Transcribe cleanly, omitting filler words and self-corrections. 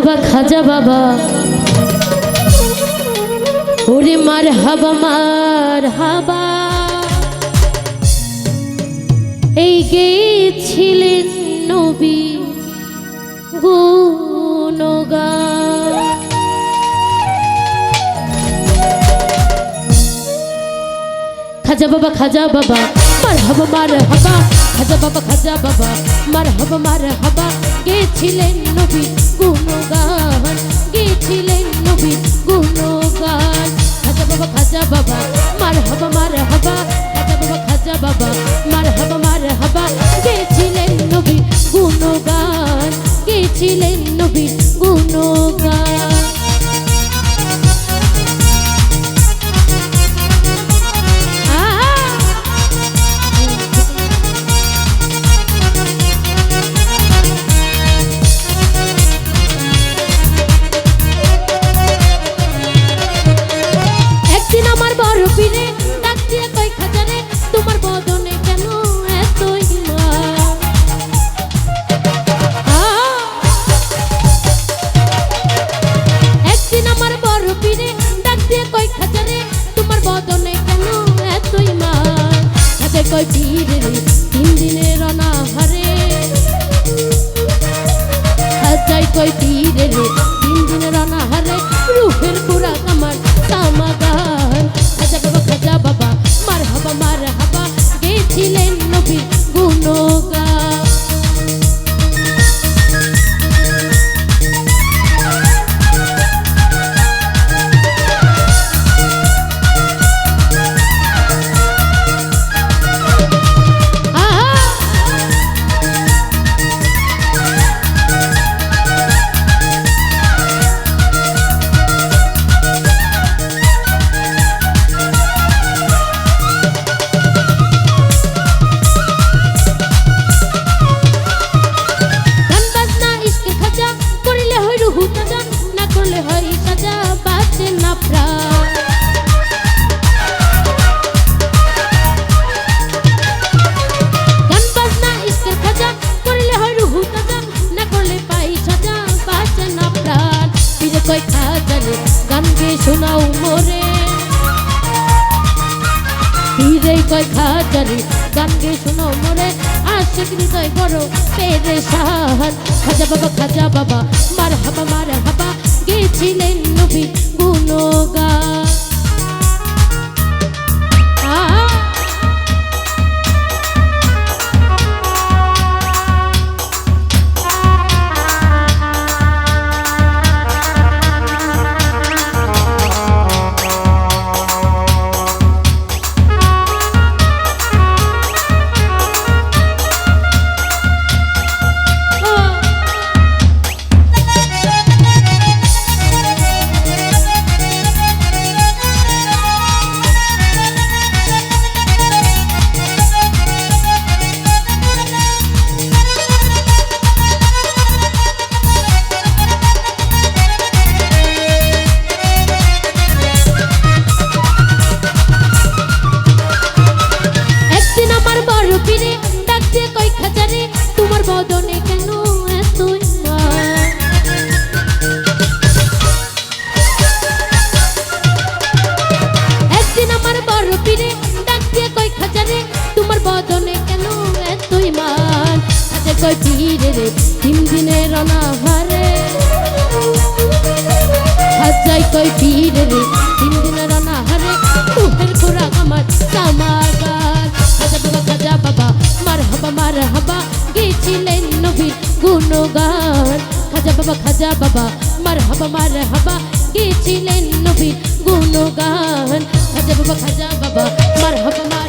বাবা খাজা বাবা ওরে মার হাবা এই গেছিলেন নবী গুণগান। খাজা বাবা মার হাবা খাজা বাবা মার হাবা গেছিলেন নবী গুণগান নবী গুণগান। খাজা বাবা মার হাবা খাজা বাবা মার হাবা গেছিলেন নবী গুণগান নবী গুণগান। কই পীরে রে 3 দিনের অনাহারে খাজাই কই পীরে রে 3 দিনের অনাহারে রূহের কুরাক আমার তামাগান। খাজা বাবা মার হাবা গেছিলেন নবী গুণগান। কই খাজারে গান গে শোনাও মোরে পীরে কই খাজারে গান গে শোনাও মোরে আশিক হৃদয় বড় পেরেশান। খাজা বাবা মার হাবা গেছিলেন নবী গুণগান। কই পীরে রে 3 দিনের অনাহারে খাজাই কই পীরে রে 3 দিনের অনাহারে রূহের কুরাক আমার তামাগান। খাজা বাবা মার হাবা গেছিলেন নবী গুণগান। খাজা বাবা মার হাবা গেছিলেন নবী গুণগান। খাজা বাবা মার হাবা